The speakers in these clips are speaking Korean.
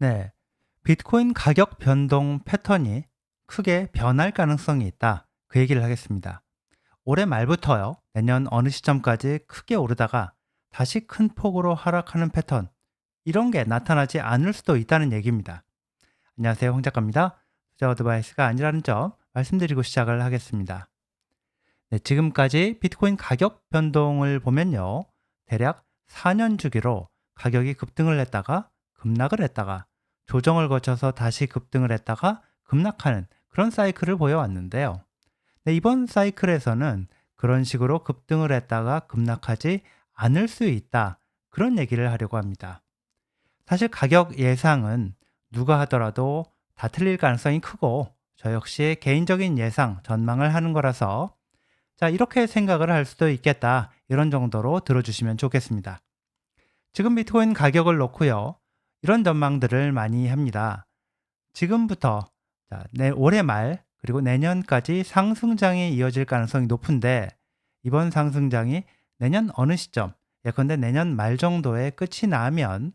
네, 비트코인 가격 변동 패턴이 크게 변할 가능성이 있다. 그 얘기를 하겠습니다. 올해 말부터요, 내년 어느 시점까지 크게 오르다가 다시 큰 폭으로 하락하는 패턴, 이런 게 나타나지 않을 수도 있다는 얘기입니다. 안녕하세요, 홍 작가입니다. 투자 어드바이스가 아니라는 점 말씀드리고 시작을 하겠습니다. 네, 지금까지 비트코인 가격 변동을 보면요, 대략 4년 주기로 가격이 급등을 했다가 급락을 했다가 조정을 거쳐서 다시 급등을 했다가 급락하는 그런 사이클을 보여왔는데요. 네, 이번 사이클에서는 그런 식으로 급등을 했다가 급락하지 않을 수 있다. 그런 얘기를 하려고 합니다. 사실 가격 예상은 누가 하더라도 다 틀릴 가능성이 크고 저 역시 개인적인 예상, 전망을 하는 거라서 자, 이렇게 생각을 할 수도 있겠다. 이런 정도로 들어주시면 좋겠습니다. 지금 비트코인 가격을 놓고요. 이런 전망들을 많이 합니다. 지금부터 올해 말 그리고 내년까지 상승장이 이어질 가능성이 높은데 이번 상승장이 내년 어느 시점, 예컨대 내년 말 정도에 끝이 나면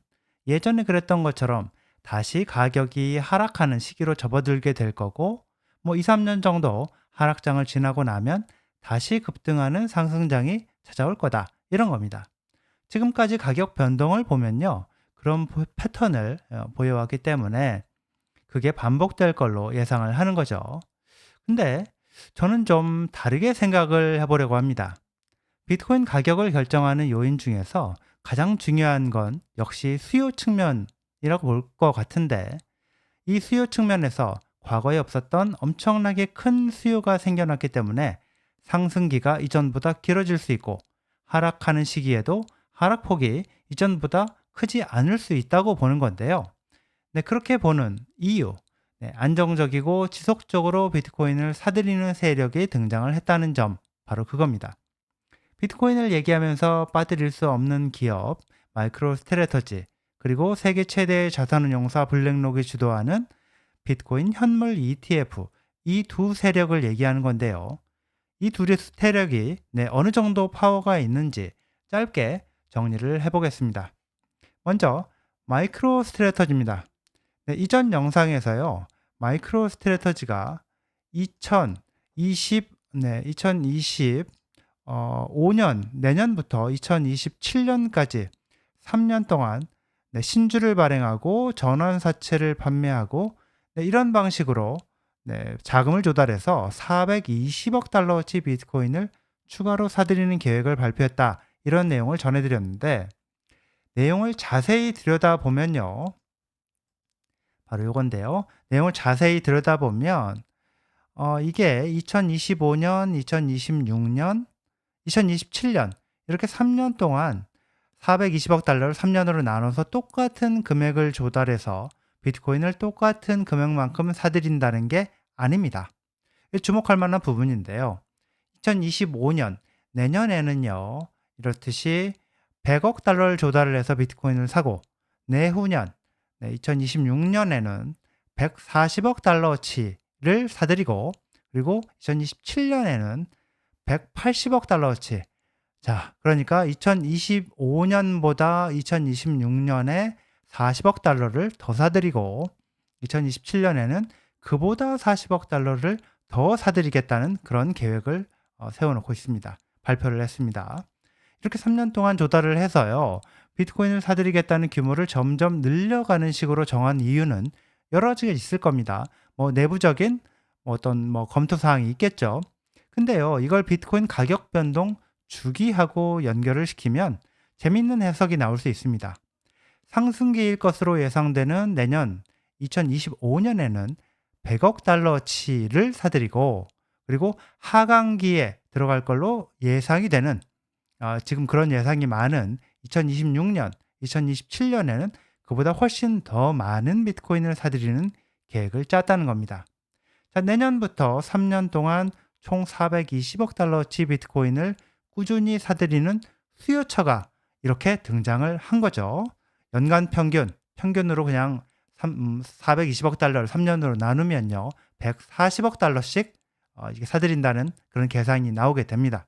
예전에 그랬던 것처럼 다시 가격이 하락하는 시기로 접어들게 될 거고 뭐 2, 3년 정도 하락장을 지나고 나면 다시 급등하는 상승장이 찾아올 거다. 이런 겁니다. 지금까지 가격 변동을 보면요. 그런 패턴을 보여왔기 때문에 그게 반복될 걸로 예상을 하는 거죠. 근데 저는 좀 다르게 생각을 해보려고 합니다. 비트코인 가격을 결정하는 요인 중에서 가장 중요한 건 역시 수요 측면이라고 볼 것 같은데 이 수요 측면에서 과거에 없었던 엄청나게 큰 수요가 생겨났기 때문에 상승기가 이전보다 길어질 수 있고 하락하는 시기에도 하락폭이 이전보다 크지 않을 수 있다고 보는 건데요. 네, 그렇게 보는 이유, 네, 안정적이고 지속적으로 비트코인을 사들이는 세력이 등장을 했다는 점, 바로 그겁니다. 비트코인을 얘기하면서 빠뜨릴 수 없는 기업, 마이크로 스트래터지, 그리고 세계 최대의 자산운용사 블랙록이 주도하는 비트코인 현물 ETF, 이 두 세력을 얘기하는 건데요. 이 두 세력이 어느 정도 파워가 있는지 짧게 정리를 해보겠습니다. 먼저 마이크로 스트래터지입니다. 이전 영상에서요. 마이크로 스트래터지가 2020 5년 내년부터 2027년까지 3년 동안 신주를 발행하고 전환사채를 판매하고 이런 방식으로 자금을 조달해서 420억 달러어치 비트코인을 추가로 사들이는 계획을 발표했다. 이런 내용을 전해드렸는데 내용을 자세히 들여다보면요. 바로 이건데요. 내용을 자세히 들여다보면 이게 2025년, 2026년, 2027년 이렇게 3년 동안 420억 달러를 3년으로 나눠서 똑같은 금액을 조달해서 비트코인을 똑같은 금액만큼 사들인다는 게 아닙니다. 주목할 만한 부분인데요. 2025년 내년에는요. 이렇듯이 100억 달러를 조달을 해서 비트코인을 사고 내후년 2026년에는 140억 달러어치를 사들이고 그리고 2027년에는 180억 달러어치. 자, 그러니까 2025년보다 2026년에 40억 달러를 더 사들이고 2027년에는 그보다 40억 달러를 더 사들이겠다는 그런 계획을 세워놓고 있습니다. 발표를 했습니다. 이렇게 3년 동안 조달을 해서요. 비트코인을 사들이겠다는 규모를 점점 늘려가는 식으로 정한 이유는 여러 가지가 있을 겁니다. 내부적인 어떤 검토 사항이 있겠죠. 근데요, 이걸 비트코인 가격 변동 주기하고 연결을 시키면 재미있는 해석이 나올 수 있습니다. 상승기일 것으로 예상되는 내년 2025년에는 100억 달러치를 사들이고 그리고 하강기에 들어갈 걸로 예상이 되는 지금 그런 예상이 많은 2026년, 2027년에는 그보다 훨씬 더 많은 비트코인을 사들이는 계획을 짰다는 겁니다. 자, 내년부터 3년 동안 총 420억 달러치 비트코인을 꾸준히 사들이는 수요처가 이렇게 등장을 한 거죠. 연간 평균으로 그냥 420억 달러를 3년으로 나누면요. 140억 달러씩 이게 사들인다는 그런 계산이 나오게 됩니다.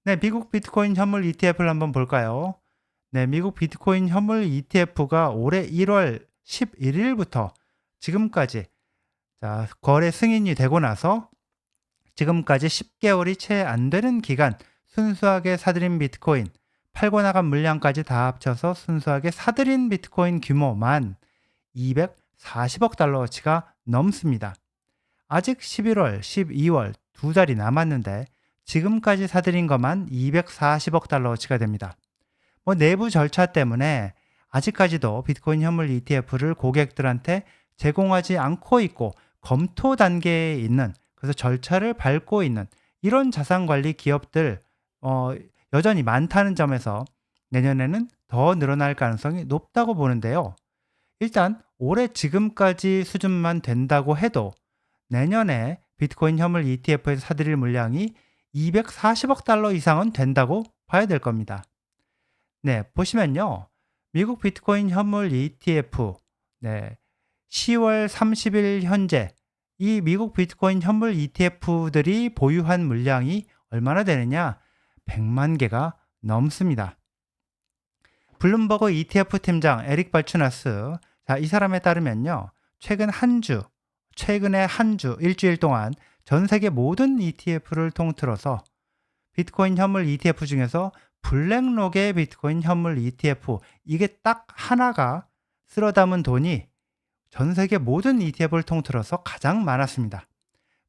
네, 미국 비트코인 현물 ETF를 한번 볼까요? 네, 미국 비트코인 현물 ETF가 올해 1월 11일부터 지금까지 거래 승인이 되고 나서 지금까지 10개월이 채 안 되는 기간 순수하게 사들인 비트코인, 팔고 나간 물량까지 다 합쳐서 순수하게 사들인 비트코인 규모만 240억 달러어치가 넘습니다. 아직 11월, 12월 두 달이 남았는데 지금까지 사들인 것만 240억 달러어치가 됩니다. 내부 절차 때문에 아직까지도 비트코인 현물 ETF를 고객들한테 제공하지 않고 있고 검토 단계에 있는, 그래서 절차를 밟고 있는 이런 자산관리 기업들 여전히 많다는 점에서 내년에는 더 늘어날 가능성이 높다고 보는데요. 일단 올해 지금까지 수준만 된다고 해도 내년에 비트코인 현물 ETF에서 사들일 물량이 240억 달러 이상은 된다고 봐야 될 겁니다. 네, 보시면요. 미국 비트코인 현물 ETF 10월 30일 현재 이 미국 비트코인 현물 ETF들이 보유한 물량이 얼마나 되느냐? 100만 개가 넘습니다. 블룸버그 ETF 팀장 에릭 발추나스, 이 사람에 따르면요. 최근에 한 주, 일주일 동안 전 세계 모든 ETF를 통틀어서 비트코인 현물 ETF 중에서 블랙록의 비트코인 현물 ETF, 이게 딱 하나가 쓸어 담은 돈이 전 세계 모든 ETF를 통틀어서 가장 많았습니다.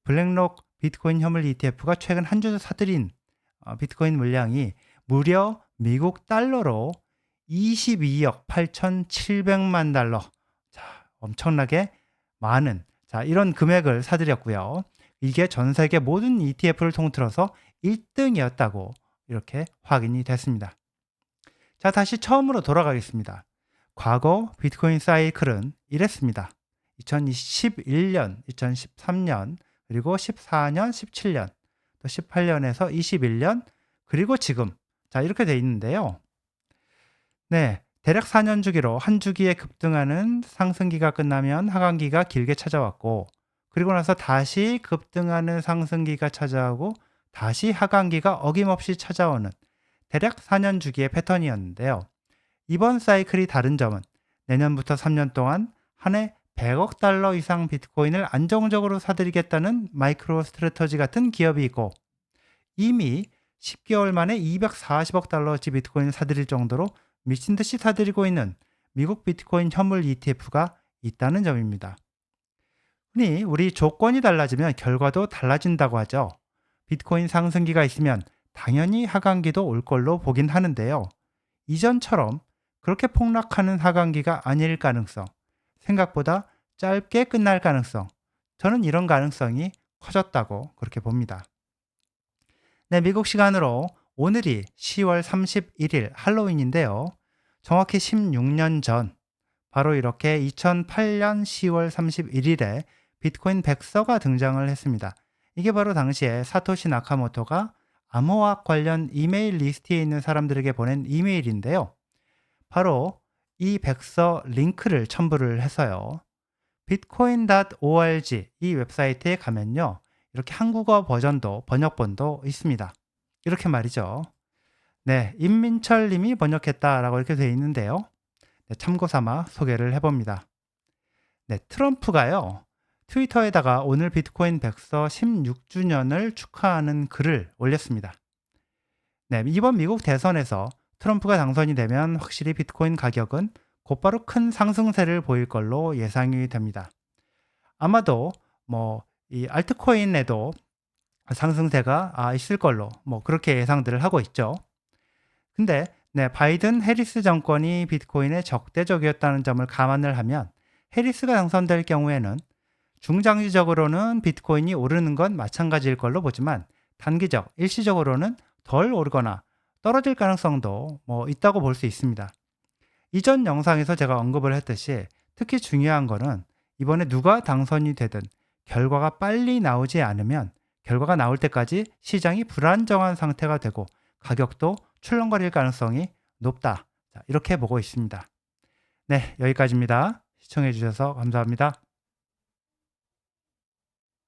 블랙록 비트코인 현물 ETF가 최근 한 주 사들인 비트코인 물량이 무려 미국 달러로 22억 8,700만 달러. 엄청나게 많은 이런 금액을 사들였고요. 이게 전 세계 모든 ETF를 통틀어서 1등이었다고 이렇게 확인이 됐습니다. 다시 처음으로 돌아가겠습니다. 과거 비트코인 사이클은 이랬습니다. 2011년, 2013년, 그리고 14년, 17년, 또 18년에서 21년, 그리고 지금 이렇게 돼 있는데요. 네, 대략 4년 주기로 한 주기에 급등하는 상승기가 끝나면 하강기가 길게 찾아왔고, 그리고 나서 다시 급등하는 상승기가 찾아오고 다시 하강기가 어김없이 찾아오는 대략 4년 주기의 패턴이었는데요. 이번 사이클이 다른 점은 내년부터 3년 동안 한 해 100억 달러 이상 비트코인을 안정적으로 사들이겠다는 마이크로 스트래터지 같은 기업이 있고, 이미 10개월 만에 240억 달러어치 비트코인을 사들일 정도로 미친 듯이 사들이고 있는 미국 비트코인 현물 ETF가 있다는 점입니다. 흔히 우리 조건이 달라지면 결과도 달라진다고 하죠. 비트코인 상승기가 있으면 당연히 하강기도 올 걸로 보긴 하는데요. 이전처럼 그렇게 폭락하는 하강기가 아닐 가능성, 생각보다 짧게 끝날 가능성, 저는 이런 가능성이 커졌다고 그렇게 봅니다. 네, 미국 시간으로 오늘이 10월 31일 할로윈인데요. 정확히 16년 전, 바로 이렇게 2008년 10월 31일에 비트코인 백서가 등장을 했습니다. 이게 바로 당시에 사토시 나카모토가 암호학 관련 이메일 리스트에 있는 사람들에게 보낸 이메일인데요. 바로 이 백서 링크를 첨부를 해서요. bitcoin.org 이 웹사이트에 가면요. 이렇게 한국어 버전도 번역본도 있습니다. 이렇게 말이죠. 네, 임민철 님이 번역했다라고 이렇게 되어 있는데요. 참고 삼아 소개를 해봅니다. 네, 트럼프가요. 트위터에다가 오늘 비트코인 백서 16주년을 축하하는 글을 올렸습니다. 네, 이번 미국 대선에서 트럼프가 당선이 되면 확실히 비트코인 가격은 곧바로 큰 상승세를 보일 걸로 예상이 됩니다. 아마도 이 알트코인에도 상승세가 있을 걸로 그렇게 예상들을 하고 있죠. 근데 바이든 해리스 정권이 비트코인에 적대적이었다는 점을 감안을 하면 해리스가 당선될 경우에는 중장기적으로는 비트코인이 오르는 건 마찬가지일 걸로 보지만 단기적, 일시적으로는 덜 오르거나 떨어질 가능성도 있다고 볼 수 있습니다. 이전 영상에서 제가 언급을 했듯이 특히 중요한 거는 이번에 누가 당선이 되든 결과가 빨리 나오지 않으면 결과가 나올 때까지 시장이 불안정한 상태가 되고 가격도 출렁거릴 가능성이 높다. 이렇게 보고 있습니다. 네, 여기까지입니다. 시청해 주셔서 감사합니다.